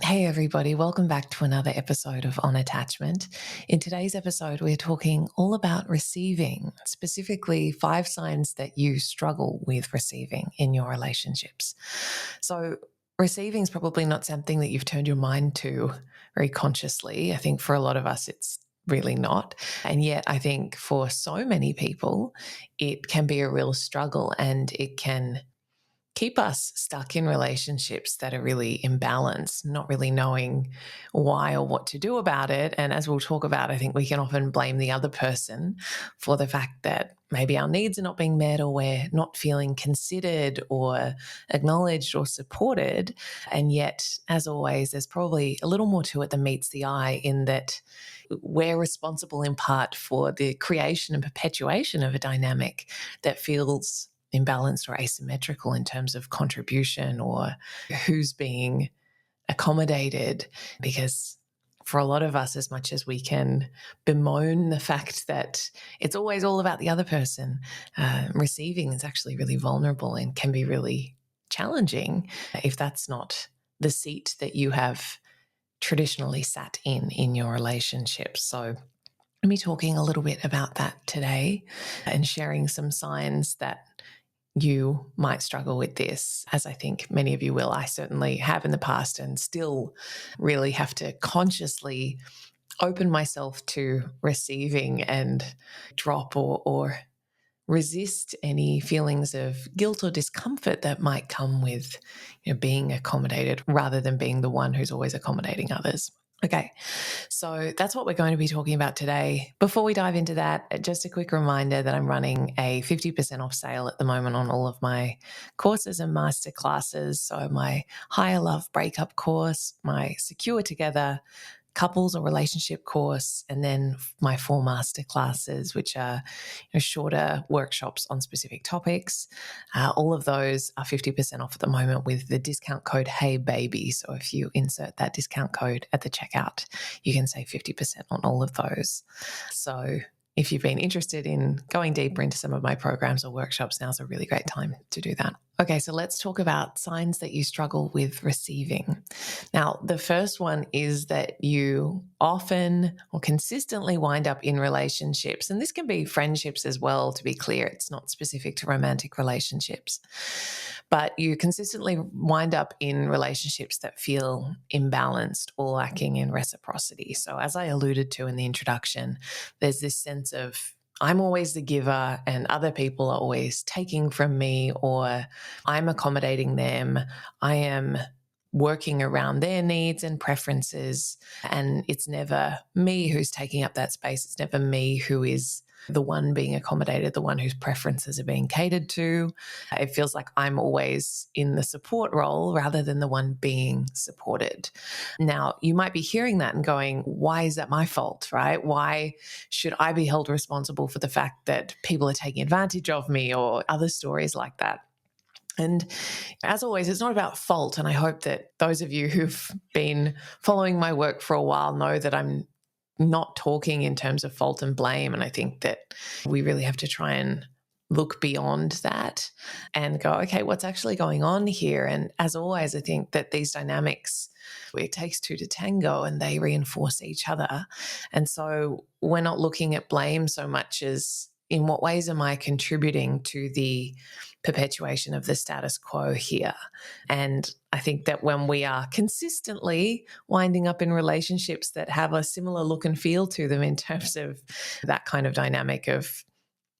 Hey, everybody, welcome back to another episode of On Attachment. In today's episode, we're talking all about receiving, specifically 5 signs that you struggle with receiving in your relationships. So, receiving is probably not something that you've turned your mind to very consciously. I think for a lot of us, it's really not. And yet, I think for so many people, it can be a real struggle and it can keep us stuck in relationships that are really imbalanced, not really knowing why or what to do about it. And as we'll talk about, I think we can often blame the other person for the fact that maybe our needs are not being met or we're not feeling considered or acknowledged or supported. And yet, as always, there's probably a little more to it than meets the eye in that we're responsible in part for the creation and perpetuation of a dynamic that feels imbalanced or asymmetrical in terms of contribution or who's being accommodated. Because for a lot of us, as much as we can bemoan the fact that it's always all about the other person, receiving is actually really vulnerable and can be really challenging if that's not the seat that you have traditionally sat in your relationships. So I'll be talking a little bit about that today and sharing some signs that you might struggle with this, as I think many of you will. I certainly have in the past and still really have to consciously open myself to receiving and drop or resist any feelings of guilt or discomfort that might come with being accommodated rather than being the one who's always accommodating others. Okay, so that's what we're going to be talking about today. Before we dive into that, just a quick reminder that I'm running a 50% off sale at the moment on all of my courses and masterclasses. So my Higher Love Breakup course, my Secure Together couples or relationship course, and then my 4 masterclasses, which are shorter workshops on specific topics. All of those are 50% off at the moment with the discount code HeyBaby. So if you insert that discount code at the checkout, you can save 50% on all of those. So if you've been interested in going deeper into some of my programs or workshops, now's a really great time to do that. Okay, so let's talk about signs that you struggle with receiving. Now, the first one is that you often or consistently wind up in relationships, and this can be friendships as well, to be clear. It's not specific to romantic relationships. But you consistently wind up in relationships that feel imbalanced or lacking in reciprocity. So as I alluded to in the introduction, there's this sense of I'm always the giver and other people are always taking from me, or I'm accommodating them. I am working around their needs and preferences. And it's never me who's taking up that space. It's never me who is the one being accommodated, the one whose preferences are being catered to. It feels like I'm always in the support role rather than the one being supported. Now, you might be hearing that and going, why is that my fault, right? Why should I be held responsible for the fact that people are taking advantage of me, or other stories like that? And as always, it's not about fault. And I hope that those of you who've been following my work for a while know that I'm not talking in terms of fault and blame. And I think that we really have to try and look beyond that and go, okay, what's actually going on here? And as always, I think that these dynamics, it takes 2 to tango and they reinforce each other. And so we're not looking at blame so much as in what ways am I contributing to the perpetuation of the status quo here? And I think that when we are consistently winding up in relationships that have a similar look and feel to them in terms of that kind of dynamic of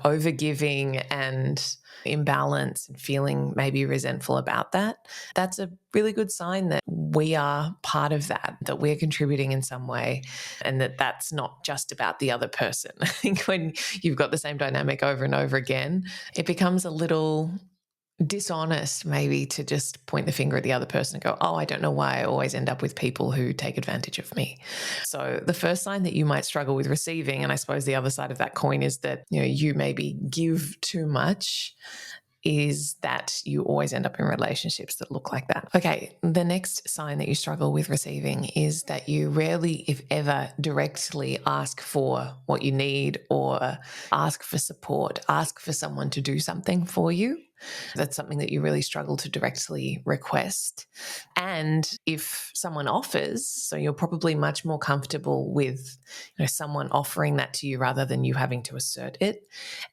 overgiving and imbalance and feeling maybe resentful about that, that's a really good sign that we are part of that, that we're contributing in some way, and that that's not just about the other person. I think when you've got the same dynamic over and over again, it becomes a little dishonest maybe to just point the finger at the other person and go, oh, I don't know why I always end up with people who take advantage of me. So the first sign that you might struggle with receiving, and I suppose the other side of that coin is that, you maybe give too much, is that you always end up in relationships that look like that. Okay, the next sign that you struggle with receiving is that you rarely, if ever, directly ask for what you need or ask for support, ask for someone to do something for you. That's something that you really struggle to directly request. And if someone offers, so you're probably much more comfortable with, someone offering that to you rather than you having to assert it.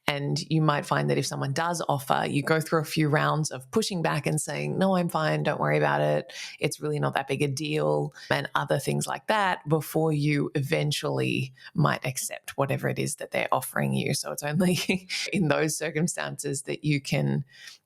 And you might find that if someone does offer, you go through a few rounds of pushing back and saying, no, I'm fine, don't worry about it. It's really not that big a deal, and other things like that before you eventually might accept whatever it is that they're offering you. So it's only in those circumstances that you can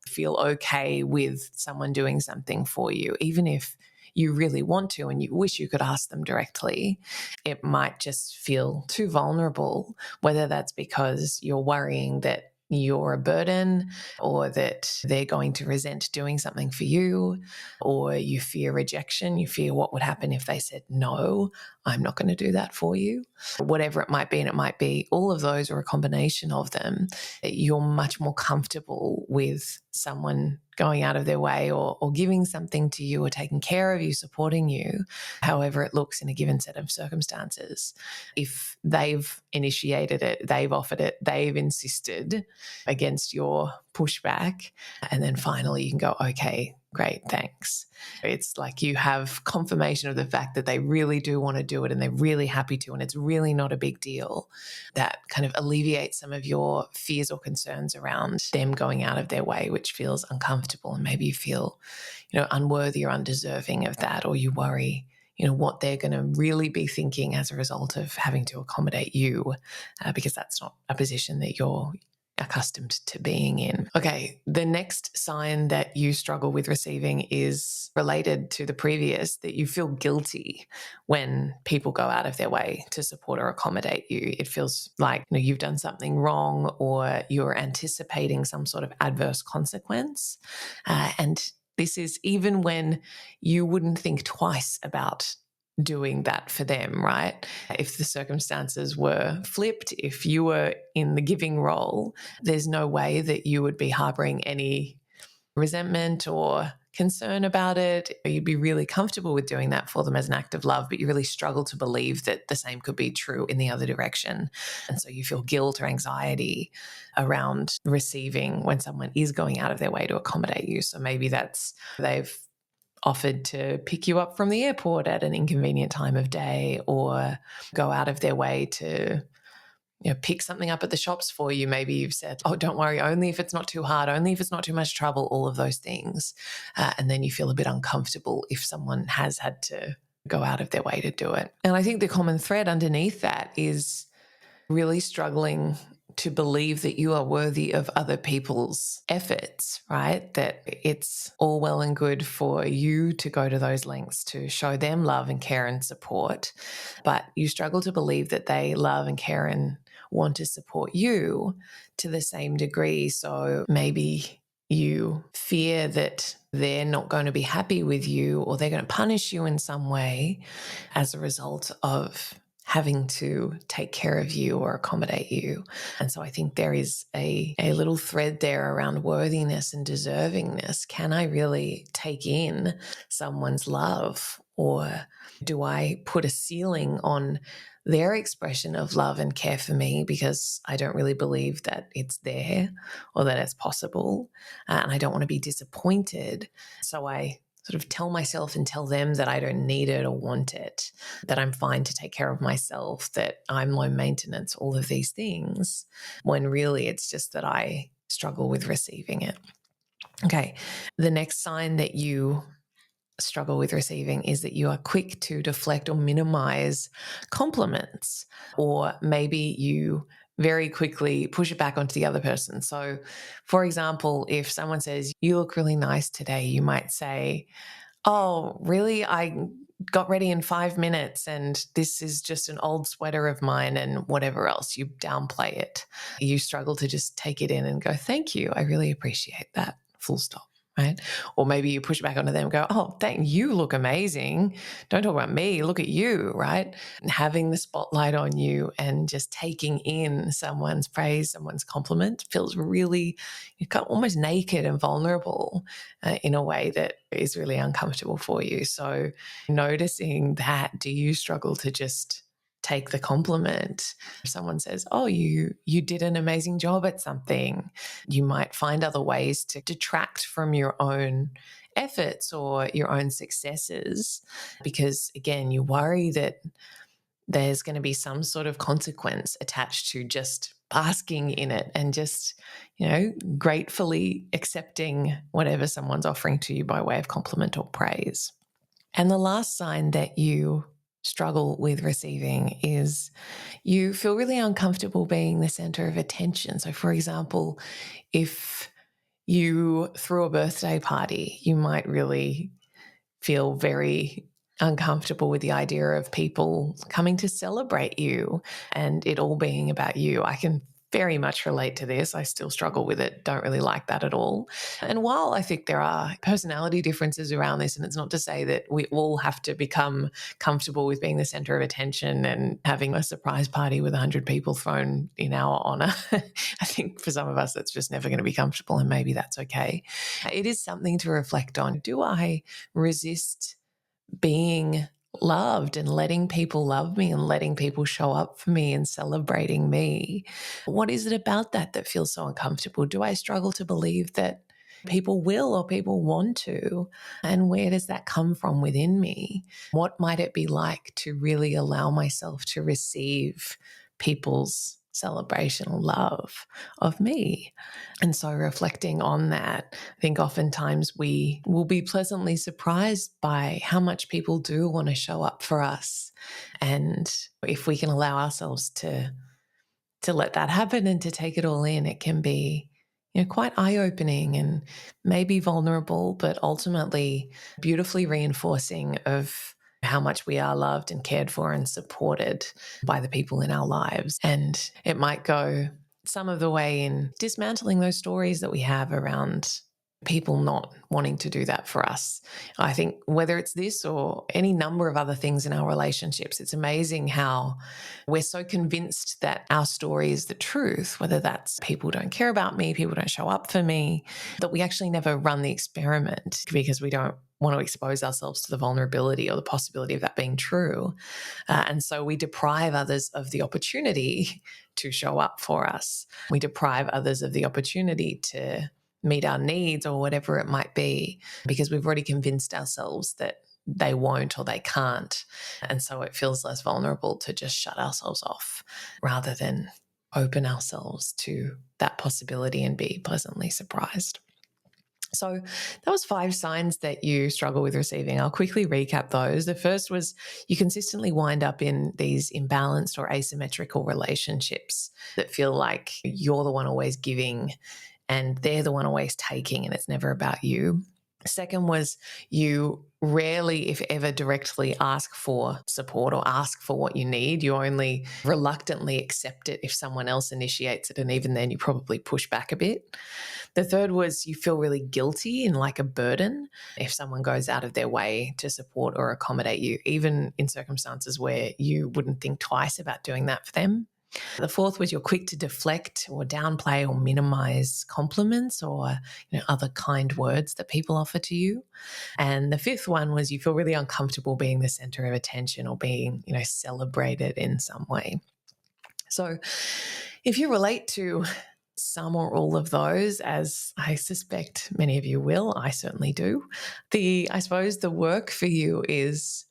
feel okay with someone doing something for you, even if you really want to and you wish you could ask them directly. It might just feel too vulnerable, whether that's because you're worrying that you're a burden or that they're going to resent doing something for you, or you fear rejection. You fear what would happen if they said, no, I'm not going to do that for you. Whatever it might be, and it might be all of those or a combination of them, you're much more comfortable with someone going out of their way or giving something to you or taking care of you, supporting you, however it looks in a given set of circumstances. If they've initiated it, they've offered it, they've insisted against your pushback, and then finally you can go, okay, great, thanks. It's like you have confirmation of the fact that they really do want to do it and they're really happy to, and it's really not a big deal. That kind of alleviates some of your fears or concerns around them going out of their way, which feels uncomfortable. And maybe you feel, unworthy or undeserving of that, or you worry, what they're going to really be thinking as a result of having to accommodate you, because that's not a position that you're accustomed to being in. Okay, the next sign that you struggle with receiving is related to the previous, that you feel guilty when people go out of their way to support or accommodate you. It feels like you've done something wrong, or you're anticipating some sort of adverse consequence. And this is even when you wouldn't think twice about doing that for them, right? If the circumstances were flipped, if you were in the giving role, there's no way that you would be harboring any resentment or concern about it. You'd be really comfortable with doing that for them as an act of love, but you really struggle to believe that the same could be true in the other direction. And so you feel guilt or anxiety around receiving when someone is going out of their way to accommodate you. So maybe that's they've offered to pick you up from the airport at an inconvenient time of day, or go out of their way to pick something up at the shops for you. Maybe you've said, oh, don't worry, only if it's not too hard, only if it's not too much trouble, all of those things. And then you feel a bit uncomfortable if someone has had to go out of their way to do it. And I think the common thread underneath that is really struggling to believe that you are worthy of other people's efforts, right? That it's all well and good for you to go to those lengths to show them love and care and support, but you struggle to believe that they love and care and want to support you to the same degree. So maybe you fear that they're not going to be happy with you, or they're going to punish you in some way as a result of having to take care of you or accommodate you. And so I think there is a little thread there around worthiness and deservingness. Can I really take in someone's love, or do I put a ceiling on their expression of love and care for me because I don't really believe that it's there or that it's possible, and I don't want to be disappointed. So I sort of tell myself and tell them that I don't need it or want it, that I'm fine to take care of myself, that I'm low maintenance, all of these things, when really it's just that I struggle with receiving it. Okay, the next sign that you struggle with receiving is that you are quick to deflect or minimize compliments, or maybe you very quickly push it back onto the other person. So, for example, if someone says, you look really nice today, you might say, oh, really? I got ready in 5 minutes and this is just an old sweater of mine, and whatever else. You downplay it. You struggle to just take it in and go, thank you. I really appreciate that. Full stop. Right? Or maybe you push back onto them and go, oh, thank you, look amazing. Don't talk about me, look at you, right? And having the spotlight on you and just taking in someone's praise, someone's compliment feels really, you got almost naked and vulnerable in a way that is really uncomfortable for you. So noticing that, do you struggle to just take the compliment. If someone says, oh, you did an amazing job at something, you might find other ways to detract from your own efforts or your own successes because, again, you worry that there's going to be some sort of consequence attached to just basking in it and just, gratefully accepting whatever someone's offering to you by way of compliment or praise. And the last sign that you struggle with receiving is you feel really uncomfortable being the center of attention. So, for example, if you threw a birthday party, you might really feel very uncomfortable with the idea of people coming to celebrate you and it all being about you. I can very much relate to this. I still struggle with it. Don't really like that at all. And while I think there are personality differences around this, and it's not to say that we all have to become comfortable with being the center of attention and having a surprise party with 100 people thrown in our honor. I think for some of us, that's just never going to be comfortable, and maybe that's okay. It is something to reflect on. Do I resist being loved and letting people love me and letting people show up for me and celebrating me? What is it about that feels so uncomfortable? Do I struggle to believe that people will or people want to? And where does that come from within me? What might it be like to really allow myself to receive people's celebration or love of me? And so reflecting on that, I think oftentimes we will be pleasantly surprised by how much people do want to show up for us. And if we can allow ourselves to let that happen and to take it all in, it can be, quite eye-opening and maybe vulnerable, but ultimately beautifully reinforcing of how much we are loved and cared for and supported by the people in our lives. And it might go some of the way in dismantling those stories that we have around people not wanting to do that for us. I think whether it's this or any number of other things in our relationships, it's amazing how we're so convinced that our story is the truth, whether that's people don't care about me, people don't show up for me, that we actually never run the experiment because we don't want to expose ourselves to the vulnerability or the possibility of that being true. And so we deprive others of the opportunity to show up for us. We deprive others of the opportunity to meet our needs or whatever it might be, because we've already convinced ourselves that they won't or they can't. And so it feels less vulnerable to just shut ourselves off rather than open ourselves to that possibility and be pleasantly surprised. So that was 5 signs that you struggle with receiving. I'll quickly recap those. The first was you consistently wind up in these imbalanced or asymmetrical relationships that feel like you're the one always giving and they're the one always taking, and it's never about you. Second was you rarely, if ever, directly ask for support or ask for what you need. You only reluctantly accept it if someone else initiates it, and even then you probably push back a bit. The third was you feel really guilty and like a burden if someone goes out of their way to support or accommodate you, even in circumstances where you wouldn't think twice about doing that for them. The fourth was you're quick to deflect or downplay or minimize compliments or other kind words that people offer to you. And the fifth one was you feel really uncomfortable being the center of attention or being celebrated in some way. So if you relate to some or all of those, as I suspect many of you will, I certainly do, I suppose the work for you is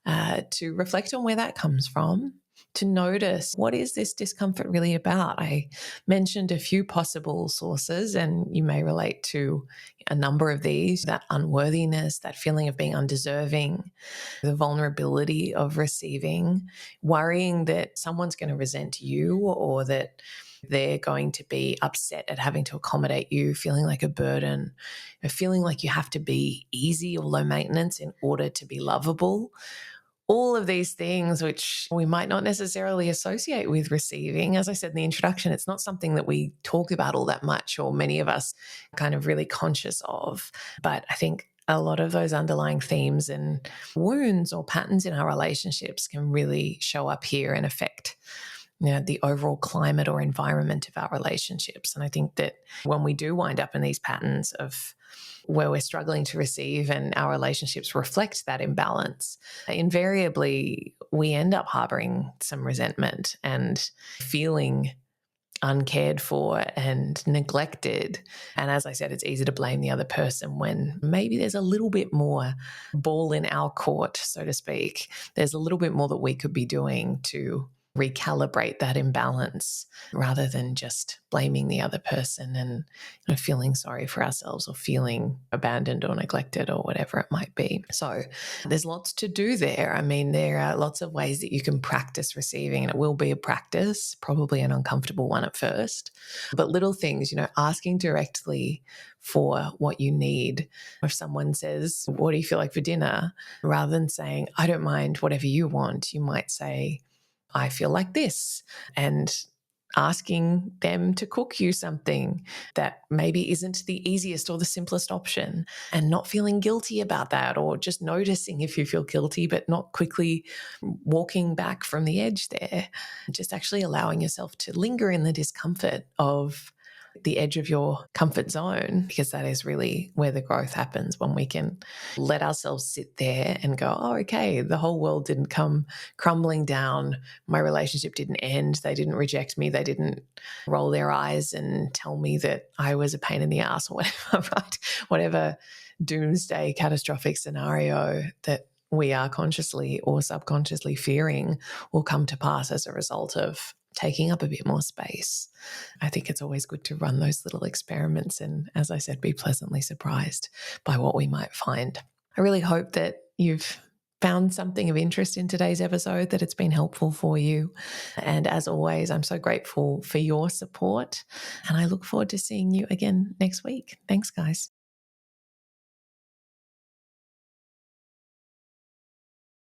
to reflect on where that comes from, to notice what is this discomfort really about. I mentioned a few possible sources, and you may relate to a number of these: that unworthiness, that feeling of being undeserving, the vulnerability of receiving, worrying that someone's going to resent you or that they're going to be upset at having to accommodate you, feeling like a burden, feeling like you have to be easy or low maintenance in order to be lovable. All of these things which we might not necessarily associate with receiving. As I said in the introduction, it's not something that we talk about all that much, or many of us are kind of really conscious of. But I think a lot of those underlying themes and wounds or patterns in our relationships can really show up here and affect the overall climate or environment of our relationships. And I think that when we do wind up in these patterns of where we're struggling to receive and our relationships reflect that imbalance, invariably we end up harboring some resentment and feeling uncared for and neglected. And as I said, it's easy to blame the other person when maybe there's a little bit more ball in our court, so to speak. There's a little bit more that we could be doing to recalibrate that imbalance rather than just blaming the other person and feeling sorry for ourselves or feeling abandoned or neglected or whatever it might be. So there's lots to do there. I mean, there are lots of ways that you can practice receiving, and it will be a practice, probably an uncomfortable one at first. But little things, asking directly for what you need. If someone says, "What do you feel like for dinner?" rather than saying, "I don't mind whatever you want," you might say, "I feel like this," and asking them to cook you something that maybe isn't the easiest or the simplest option, and not feeling guilty about that, or just noticing if you feel guilty, but not quickly walking back from the edge there. Just actually allowing yourself to linger in the discomfort of the edge of your comfort zone, because that is really where the growth happens, when we can let ourselves sit there and go, "Oh, okay, the whole world didn't come crumbling down. My relationship didn't end. They didn't reject me. They didn't roll their eyes and tell me that I was a pain in the ass," or whatever, right? Whatever doomsday catastrophic scenario that we are consciously or subconsciously fearing will come to pass as a result of taking up a bit more space. I think it's always good to run those little experiments and, as I said, be pleasantly surprised by what we might find. I really hope that you've found something of interest in today's episode, that it's been helpful for you. And as always, I'm so grateful for your support, and I look forward to seeing you again next week. Thanks, guys.